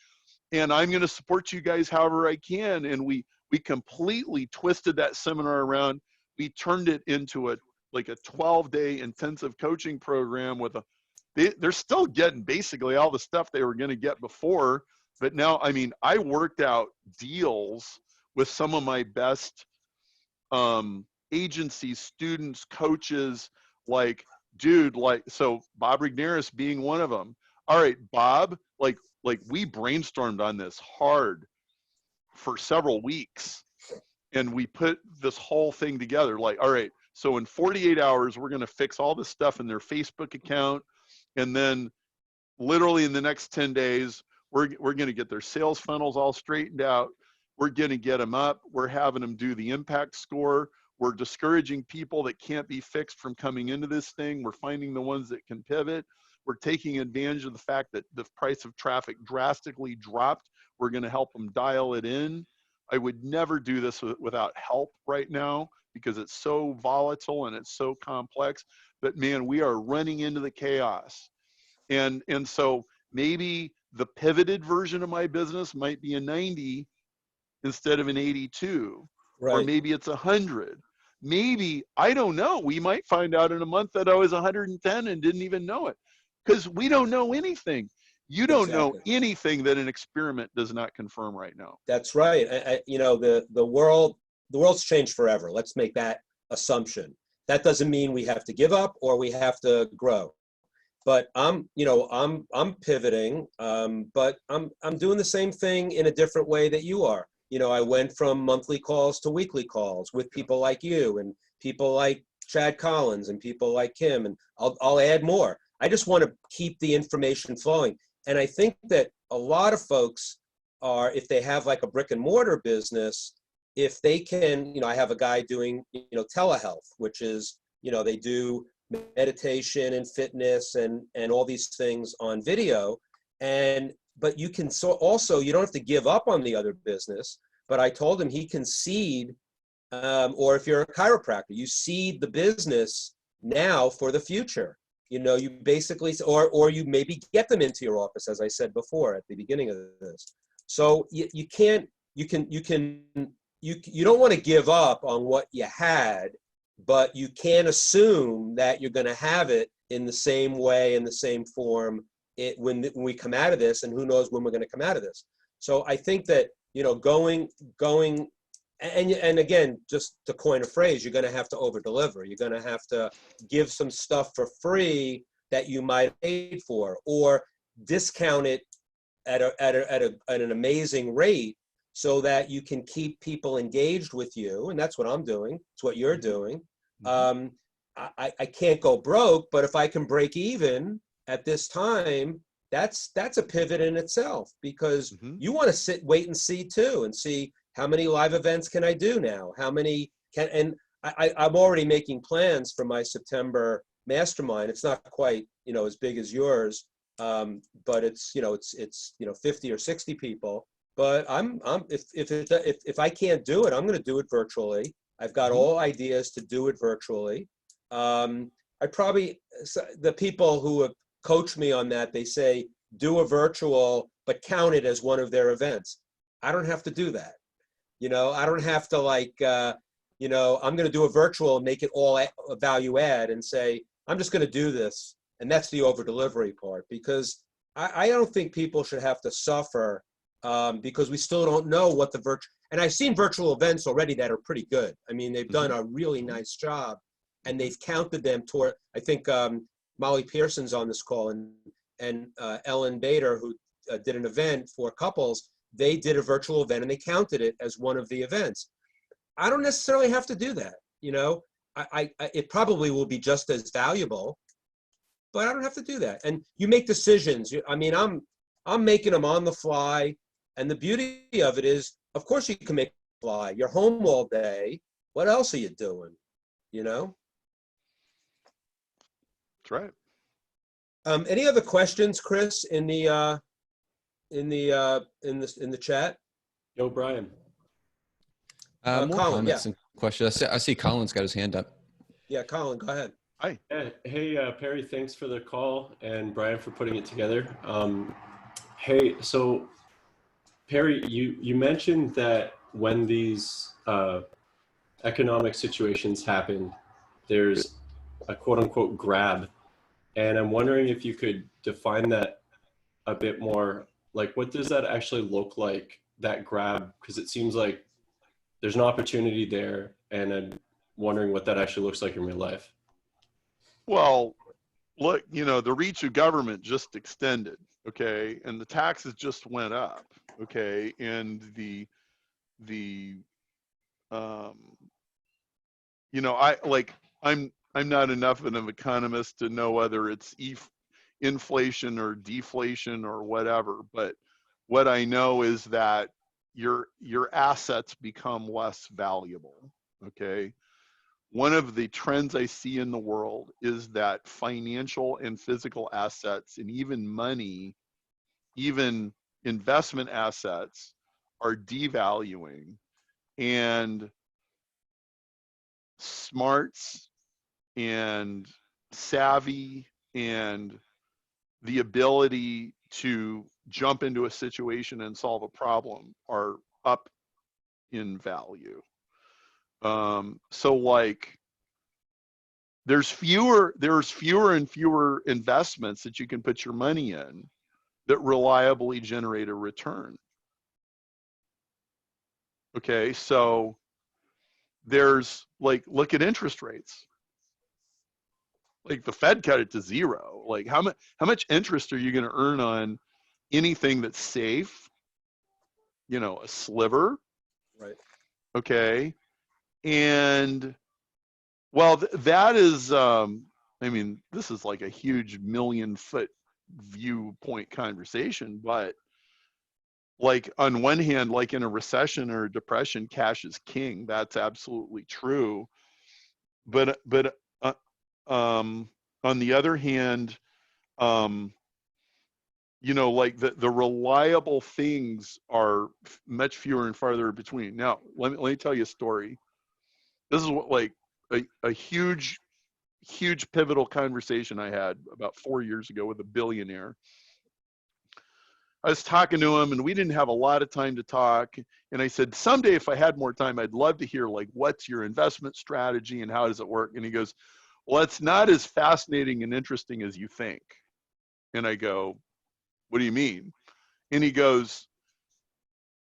[SPEAKER 1] I'm going to support you guys however I can. And we completely twisted that seminar around. We turned it into a 12-day intensive coaching program with they're still getting basically all the stuff they were going to get before, but now, I mean, I worked out deals with some of my best agencies, students, coaches, like, dude, like, so Bob Rigneris being one of them. All right, Bob, like we brainstormed on this hard for several weeks, and we put this whole thing together. Like, all right, so in 48 hours, we're going to fix all this stuff in their Facebook account, and then literally in the next 10 days, we're going to get their sales funnels all straightened out. We're going to get them up. We're having them do the impact score. We're discouraging people that can't be fixed from coming into this thing. We're finding the ones that can pivot. We're taking advantage of the fact that the price of traffic drastically dropped. We're going to help them dial it in. I would never do this without help right now because it's so volatile and it's so complex. But man, we are running into the chaos. And so maybe the pivoted version of my business might be a 90 instead of an 82,
[SPEAKER 2] Right.
[SPEAKER 1] or maybe it's 100. Maybe, I don't know. We might find out in a month that I was 110 and didn't even know it, because we don't know anything. You don't know anything that an experiment does not confirm right now.
[SPEAKER 2] That's right. You know, the world's changed forever. Let's make that assumption. That doesn't mean we have to give up or we have to grow. But I'm pivoting, but I'm doing the same thing in a different way that you are. You know, I went from monthly calls to weekly calls with people like you and people like Chad Collins and people like Kim, and I'll add more. I just want to keep the information flowing. And I think that a lot of folks are, if they have like a brick and mortar business, if they can, you know, I have a guy doing, you know, telehealth, which is, you know, they do meditation and fitness and all these things on video. But you can also, you don't have to give up on the other business, but I told him he can seed, or if you're a chiropractor, you seed the business now for the future. You know, you basically, or you maybe get them into your office, as I said before at the beginning of this. So you don't want to give up on what you had, but you can't assume that you're going to have it in the same way, in the same form when we come out of this, and who knows when we're going to come out of this. So I think that, you know, going, and again, just to coin a phrase, you're going to have to over-deliver. You're going to have to give some stuff for free that you might have paid for, or discount it at an amazing rate so that you can keep people engaged with you. And that's what I'm doing. It's what you're doing. I can't go broke, but if I can break even at this time, that's a pivot in itself, because you want to wait and see too, and see how many live events can I do now? How many can, and I'm already making plans for my September mastermind. It's not quite, you know, as big as yours, but it's 50 or 60 people. But if I can't do it, I'm going to do it virtually. I've got all ideas to do it virtually. The people who have coached me on that, they say, do a virtual, but count it as one of their events. I don't have to do that. You know, I don't have to you know, I'm going to do a virtual and make it all a value add and say, I'm just going to do this. And that's the over delivery part, because I don't think people should have to suffer because we still don't know what the virtual, and I've seen virtual events already that are pretty good. I mean, they've done a really nice job and they've counted them toward, I think Molly Pearson's on this call, and Ellen Bader, who did an event for couples, they did a virtual event and they counted it as one of the events. I don't necessarily have to do that. You know, it probably will be just as valuable, but I don't have to do that. And you make decisions. I mean, I'm making them on the fly. And the beauty of it is, of course you can make it fly. You're home all day. What else are you doing? You know?
[SPEAKER 1] That's right.
[SPEAKER 2] Any other questions, Chris, in the chat?
[SPEAKER 7] Yo, Brian.
[SPEAKER 4] More
[SPEAKER 2] Colin,
[SPEAKER 4] comments and questions. I see Colin's got his hand up.
[SPEAKER 2] Yeah, Colin, go ahead.
[SPEAKER 1] Hi.
[SPEAKER 7] Hey, Perry, thanks for the call, and Brian for putting it together. Hey, so Perry, you mentioned that when these economic situations happen, there's a quote unquote grab. And I'm wondering if you could define that a bit more. Like, what does that actually look like, that grab? Because it seems like there's an opportunity there, and I'm wondering what that actually looks like in real life.
[SPEAKER 1] Well, look, you know, the reach of government just extended, okay, and the taxes just went up, okay, and you know, I'm not enough of an economist to know whether it's inflation or deflation or whatever, but what I know is that your assets become less valuable, okay? One of the trends I see in the world is that financial and physical assets, and even money, even investment assets, are devaluing, and smarts and savvy and the ability to jump into a situation and solve a problem are up in value. So like there's fewer and fewer investments that you can put your money in that reliably generate a return. Okay, so there's like, look at interest rates. Like the Fed cut it to zero. Like how much interest are you going to earn on anything that's safe? You know, a sliver.
[SPEAKER 2] Right.
[SPEAKER 1] Okay. And well, that is, I mean, this is like a huge 1,000,000-foot viewpoint conversation, but like on one hand, like in a recession or a depression, cash is king. That's absolutely true. But on the other hand, you know, like the reliable things are much fewer and farther between. Now, let me tell you a story. This is what like a huge pivotal conversation I had about 4 years ago with a billionaire. I was talking to him and we didn't have a lot of time to talk. And I said, someday if I had more time, I'd love to hear like, what's your investment strategy and how does it work? And he goes, well, it's not as fascinating and interesting as you think. And I go, what do you mean? And he goes,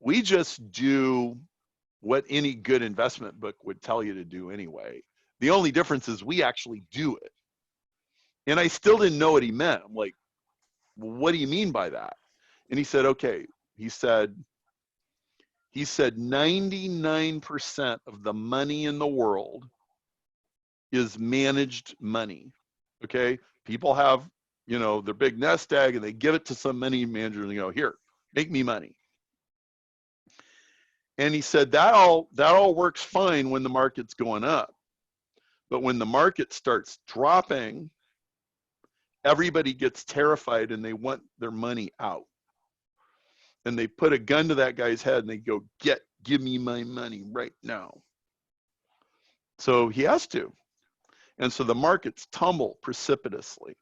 [SPEAKER 1] we just do what any good investment book would tell you to do anyway. The only difference is we actually do it. And I still didn't know what he meant. I'm like, what do you mean by that? And he said, okay, he said 99% of the money in the world is managed money. Okay. People have, you know, their big nest egg and they give it to some money manager and they go, here, make me money. And he said that all works fine when the market's going up. But when the market starts dropping, everybody gets terrified and they want their money out. And they put a gun to that guy's head and they go, give me my money right now. So he has to. And so the markets tumble precipitously.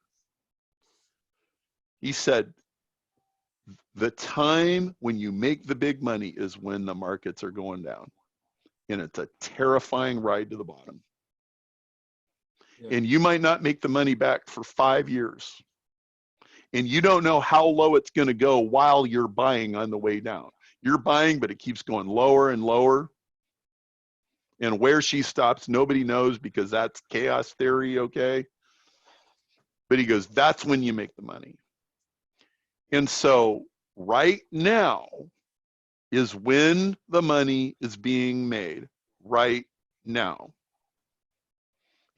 [SPEAKER 1] He said, the time when you make the big money is when the markets are going down. and it's a terrifying ride to the bottom.
[SPEAKER 2] Yeah.
[SPEAKER 1] And you might not make the money back for 5 years. And you don't know how low it's going to go while you're buying on the way down. You're buying, but it keeps going lower and lower. And where she stops, nobody knows, because that's chaos theory, okay? But he goes, that's when you make the money. And so right now is when the money is being made, right now.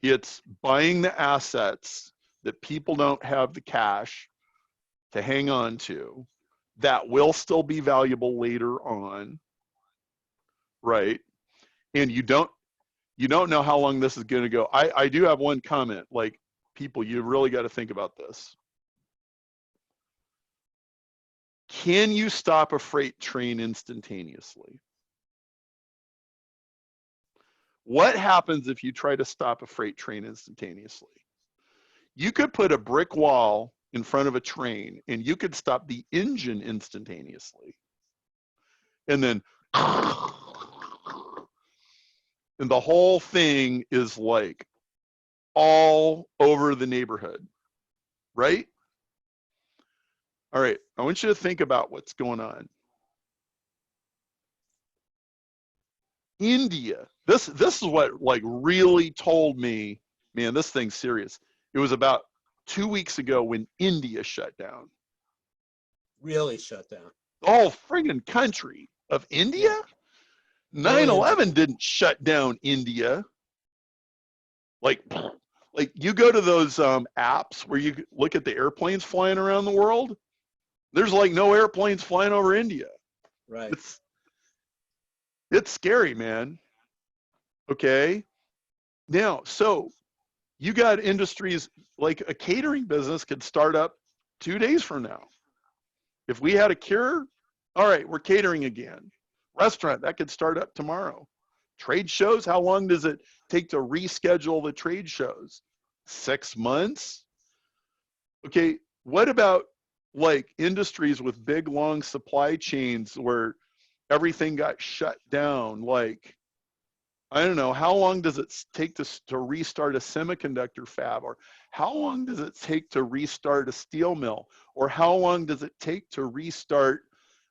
[SPEAKER 1] It's buying the assets that people don't have the cash to hang on to, that will still be valuable later on, right? And you don't know how long this is going to go. I do have one comment, like, people, you really got to think about this. Can you stop a freight train instantaneously? What happens if you try to stop a freight train instantaneously? You could put a brick wall in front of a train and you could stop the engine instantaneously. And then, and the whole thing is like all over the neighborhood, right? All right, I want you to think about what's going on. India, this is what like really told me, man, this thing's serious. It was about 2 weeks ago when India shut down.
[SPEAKER 2] Really shut down.
[SPEAKER 1] The whole friggin' country of India? 9/11 didn't shut down India. Like you go to those apps where you look at the airplanes flying around the world. There's like no airplanes flying over India.
[SPEAKER 2] Right.
[SPEAKER 1] It's scary, man. Okay. Now, so you got industries like a catering business could start up 2 days from now. If we had a cure, all right, we're catering again. Restaurant, that could start up tomorrow. Trade shows, how long does it take to reschedule the trade shows? 6 months? Okay, what about like industries with big, long supply chains where everything got shut down? Like, I don't know, how long does it take to restart a semiconductor fab? Or how long does it take to restart a steel mill? Or how long does it take to restart,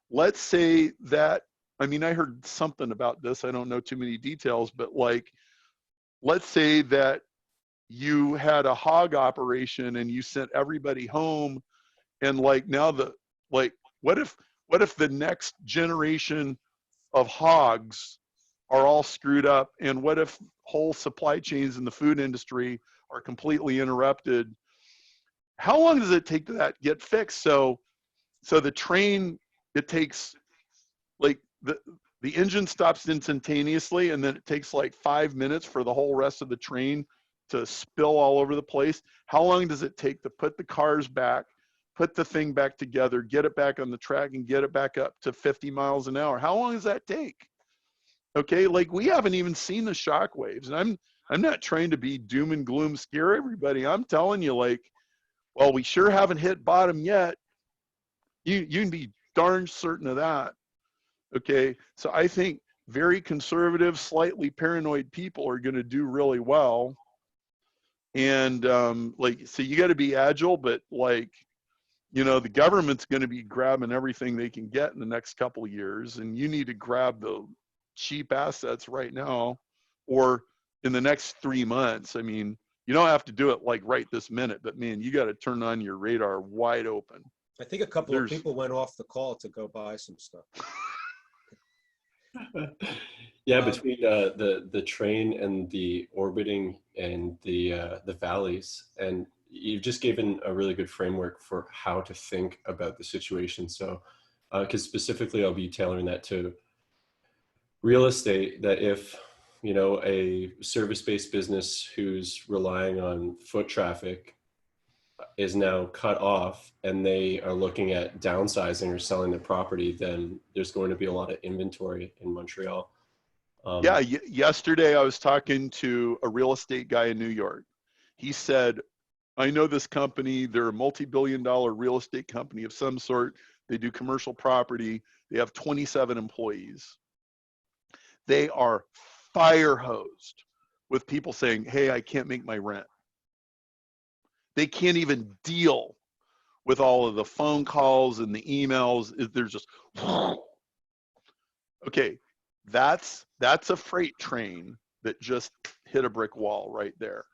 [SPEAKER 1] let's say that, I mean, I heard something about this, I don't know too many details, but like, let's say that you had a hog operation and you sent everybody home, and like now what if the next generation of hogs are all screwed up, and what if whole supply chains in the food industry are completely interrupted? How long does it take to that get fixed? So the train, it takes like the engine stops instantaneously, and then it takes like 5 minutes for the whole rest of the train to spill all over the place. How long does it take to put the cars back, put the thing back together, get it back on the track, and get it back up to 50 miles an hour? How long does that take? Okay, like we haven't even seen the shock waves. And I'm not trying to be doom and gloom scare everybody. I'm telling you, like, well, we sure haven't hit bottom yet. You can be darn certain of that. Okay, so I think very conservative, slightly paranoid people are going to do really well. And like, so you got to be agile, but like, you know, the government's going to be grabbing everything they can get in the next couple of years, and you need to grab the cheap assets right now or in the next 3 months. I mean, you don't have to do it like right this minute, but man, you got to turn on your radar wide open.
[SPEAKER 2] I think a couple of people went off the call to go buy some stuff.
[SPEAKER 7] Yeah, between the train and the orbiting and the valleys, and you've just given a really good framework for how to think about the situation. So, because specifically, I'll be tailoring that to real estate. That if you know a service-based business who's relying on foot traffic is now cut off, and they are looking at downsizing or selling their property, then there's going to be a lot of inventory in Montreal.
[SPEAKER 1] Yeah, yesterday I was talking to a real estate guy in New York. He said, I know this company, they're a multi-billion-dollar real estate company of some sort. They do commercial property. They have 27 employees. They are fire hosed with people saying, hey, I can't make my rent. They can't even deal with all of the phone calls and the emails. There's just, okay, that's a freight train that just hit a brick wall right there.